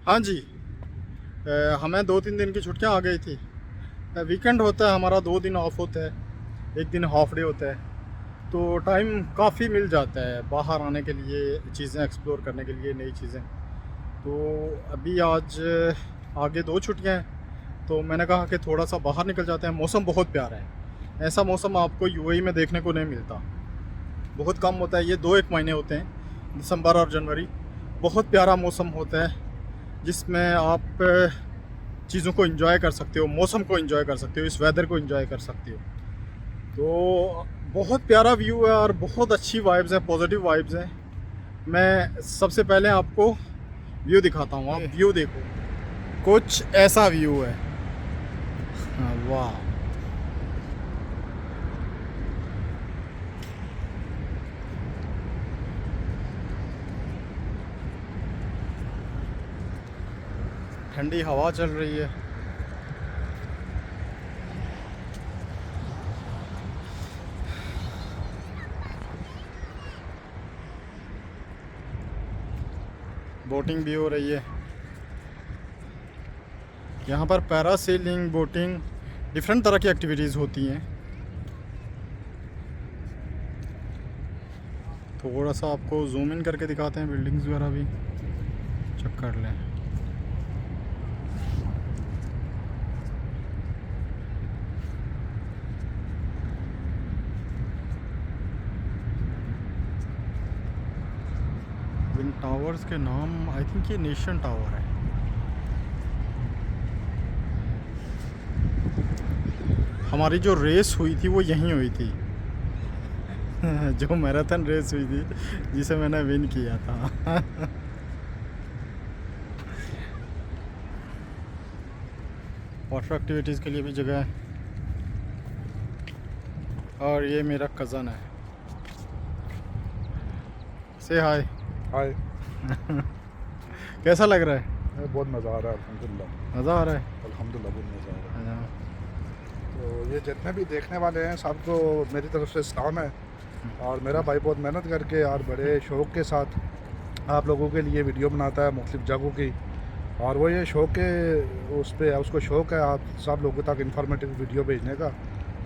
हाँ जी। हमें 2-3 दिन की छुट्टियां आ गई थी। वीकेंड होता है हमारा, 2 दिन ऑफ होता है, एक दिन हाफ डे होता है, तो टाइम काफ़ी मिल जाता है बाहर आने के लिए, चीज़ें एक्सप्लोर करने के लिए, नई चीज़ें। तो अभी आज आगे 2 छुट्टियां हैं, तो मैंने कहा कि थोड़ा सा बाहर निकल जाते हैं। मौसम बहुत प्यारा है, ऐसा मौसम आपको यूएई में देखने को नहीं मिलता, बहुत कम होता है। ये 2-1 महीने होते हैं, दिसंबर और जनवरी। बहुत प्यारा मौसम होता है जिसमें आप चीज़ों को एंजॉय कर सकते हो, मौसम को एंजॉय कर सकते हो, इस वेदर को एंजॉय कर सकते हो। तो बहुत प्यारा व्यू है और बहुत अच्छी वाइब्स हैं, पॉजिटिव वाइब्स हैं। मैं सबसे पहले आपको व्यू दिखाता हूँ, आप व्यू देखो, कुछ ऐसा व्यू है। हाँ, वाह। ठंडी हवा चल रही है। बोटिंग भी हो रही है यहाँ पर, पैरासेलिंग, बोटिंग, डिफरेंट तरह की एक्टिविटीज़ होती हैं। थोड़ा सा आपको जूम इन करके दिखाते हैं, बिल्डिंग्स वगैरह भी चेक कर लें। विंड टावर्स के नाम, आई थिंक ये नेशन टावर है। हमारी जो रेस हुई थी वो यहीं हुई थी। जो मैराथन रेस हुई थी जिसे मैंने विन किया था। वाटर एक्टिविटीज़ के लिए भी जगह है। और ये मेरा कज़न है, से हाय। हाय। कैसा लग रहा है? बहुत मज़ा आ रहा है, अल्हम्दुलिल्लाह। मज़ा आ रहा है। अल्हम्दुलिल्लाह बहुत मज़ा आ रहा है। हाँ। तो ये जितने भी देखने वाले हैं सबको मेरी तरफ से सलाम है। और मेरा भाई बहुत मेहनत करके और बड़े शौक़ के साथ आप लोगों के लिए वीडियो बनाता है मुख्तलिफ़ जगहों की, और वो ये शौक़ के उस पर उसको शौक़ है आप सब लोगों तक इंफॉर्मेटिव वीडियो भेजने का।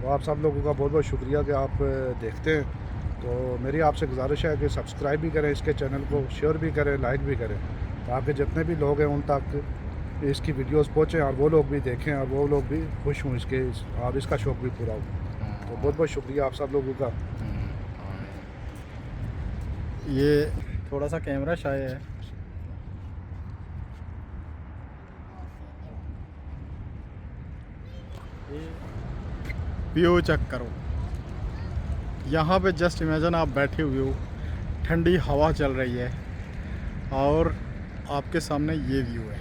तो आप सब लोगों का बहुत बहुत शुक्रिया कि आप देखते हैं। तो मेरी आपसे गुजारिश है कि सब्सक्राइब भी करें इसके चैनल को, शेयर भी करें, लाइक भी करें, ताकि जितने भी लोग हैं उन तक इसकी वीडियोस पहुँचें और वो लोग भी देखें और वो लोग भी खुश हों इसके, और इसका शौक़ भी पूरा हो। तो बहुत बहुत शुक्रिया आप सब लोगों का। ये थोड़ा सा कैमरा शाय है। व्यू चेक करो, यहाँ पे जस्ट इमेजिन आप बैठे हुए हो, ठंडी हवा चल रही है और आपके सामने ये व्यू है,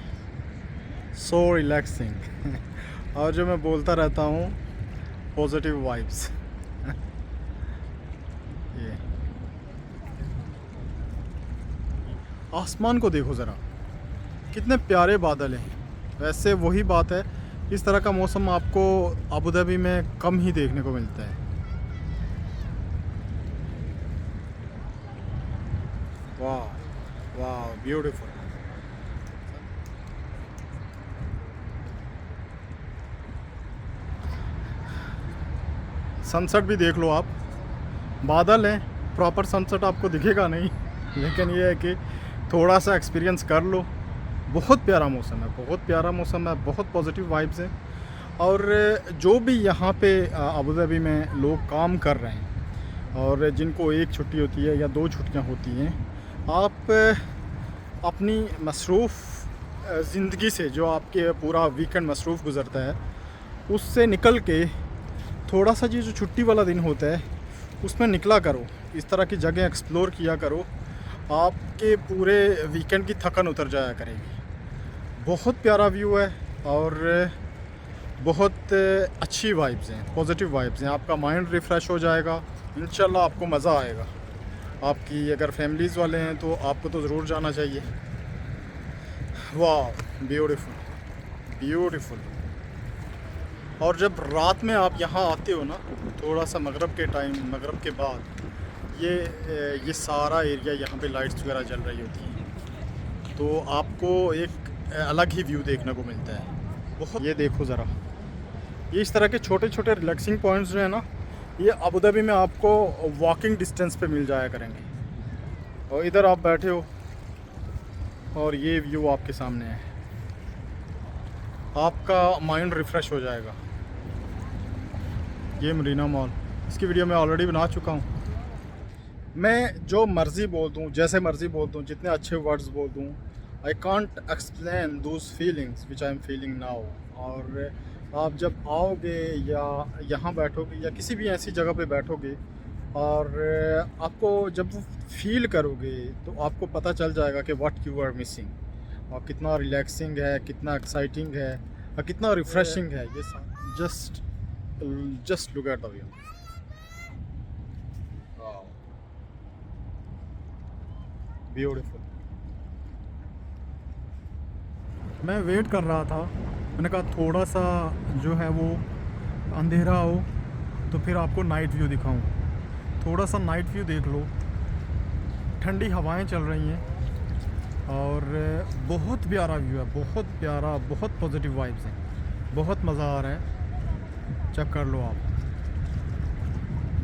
सो रिलैक्सिंग। और जो मैं बोलता रहता हूँ, पॉजिटिव वाइब्स। ये आसमान को देखो ज़रा, कितने प्यारे बादल हैं। वैसे वही बात है, इस तरह का मौसम आपको अबू धाबी में कम ही देखने को मिलता है। वाह वाह, ब्यूटीफुल। सनसेट भी देख लो आप, बादल हैं, प्रॉपर सनसेट आपको दिखेगा नहीं, लेकिन ये है कि थोड़ा सा एक्सपीरियंस कर लो। बहुत प्यारा मौसम है, बहुत प्यारा मौसम है, बहुत पॉजिटिव वाइब्स हैं। और जो भी यहाँ पे अबू धाबी में लोग काम कर रहे हैं और जिनको एक छुट्टी होती है या 2 छुट्टियाँ होती हैं, आप अपनी मसरूफ़ ज़िंदगी से, जो आपके पूरा वीकेंड मसरूफ़ गुज़रता है, उससे निकल के थोड़ा सा ये जो छुट्टी वाला दिन होता है उसमें निकला करो, इस तरह की जगह एक्सप्लोर किया करो, आपके पूरे वीकेंड की थकन उतर जाया करेगी। बहुत प्यारा व्यू है और बहुत अच्छी वाइब्स हैं, पॉजिटिव वाइब्स हैं। आपका माइंड रिफ़्रेश हो जाएगा, इंशाल्लाह आपको मज़ा आएगा। आपकी अगर फैमिलीज़ वाले हैं तो आपको तो ज़रूर जाना चाहिए। वाह, ब्यूटीफुल ब्यूटीफुल। और जब रात में आप यहाँ आते हो ना, थोड़ा सा मगरिब के टाइम, मगरिब के बाद, ये सारा एरिया यहाँ पे लाइट्स वगैरह जल रही होती हैं, तो आपको एक अलग ही व्यू देखने को मिलता है। बहुत, ये देखो ज़रा, ये इस तरह के छोटे छोटे रिलैक्सिंग पॉइंट्स जो है ना, ये अबू धाबी में आपको वॉकिंग डिस्टेंस पे मिल जाया करेंगे। और इधर आप बैठे हो और ये व्यू आपके सामने है, आपका माइंड रिफ़्रेश हो जाएगा। ये मरीना मॉल, इसकी वीडियो मैं ऑलरेडी बना चुका हूँ। मैं जो मर्ज़ी बोल दूँ, जैसे मर्ज़ी बोल दूँ, जितने अच्छे वर्ड्स बोल दूँ, I can't explain those feelings which I am feeling now. और आप जब आओगे या यहाँ बैठोगे या किसी भी ऐसी जगह पे बैठोगे और आपको जब वो फील करोगे तो आपको पता चल जाएगा कि व्हाट यू आर मिसिंग, और कितना रिलैक्सिंग है, कितना एक्साइटिंग है और कितना रिफ़्रेशिंग है। ये just look at the view. Beautiful. मैं वेट कर रहा था, मैंने कहा थोड़ा सा जो है वो अंधेरा हो तो फिर आपको नाइट व्यू दिखाऊं। थोड़ा सा नाइट व्यू देख लो, ठंडी हवाएं चल रही हैं और बहुत प्यारा व्यू है, बहुत प्यारा, बहुत पॉजिटिव वाइब्स हैं, बहुत मज़ा आ रहा है। चेक कर लो आप,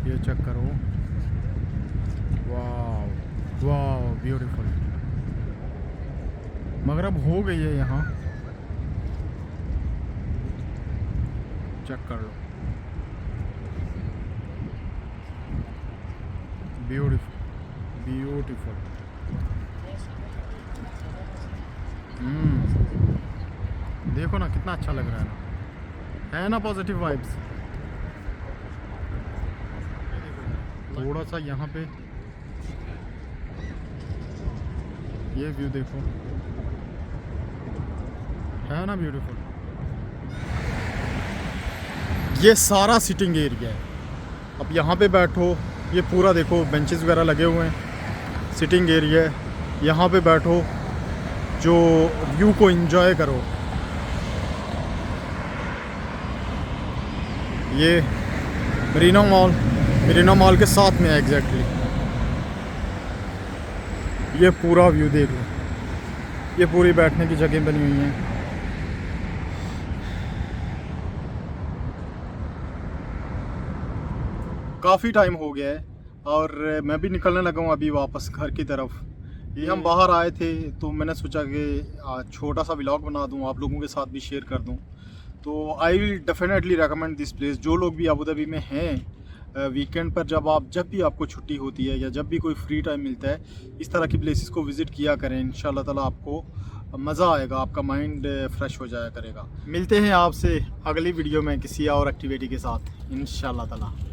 ये चेक करो, वाह वाह ब्यूटीफुल। मगरब हो गई है यहाँ, चेक कर लो, ब्यूटीफुल ब्यूटीफुल। देखो ना कितना अच्छा लग रहा है ना पॉजिटिव वाइब्स। थोड़ा सा यहाँ पे ये व्यू देखो, है ना ब्यूटीफुल। ये सारा सिटिंग एरिया है, अब यहाँ पे बैठो, ये पूरा देखो बेंचेस वगैरह लगे हुए हैं, सिटिंग एरिया है, यहाँ पे बैठो, जो व्यू को एंजॉय करो। ये मरीना मॉल के साथ में है एग्जैक्टली। ये पूरा व्यू देख लो, ये पूरी बैठने की जगह बनी हुई हैं। काफ़ी टाइम हो गया है और मैं भी निकलने लगा हूँ अभी वापस घर की तरफ। ये हम बाहर आए थे तो मैंने सोचा कि छोटा सा व्लॉग बना दूँ, आप लोगों के साथ भी शेयर कर दूँ। तो I will definitely recommend this place. जो लोग भी अबू धाबी में हैं, वीकेंड पर जब भी आपको छुट्टी होती है या जब भी कोई फ्री टाइम मिलता है, इस तरह की प्लेसेस को विज़िट किया करें। इंशाल्लाह ताला आपको मज़ा आएगा, आपका माइंड फ्रेश हो जाया करेगा। मिलते हैं आपसे अगली वीडियो में किसी और एक्टिविटी के साथ इंशाल्लाह ताला।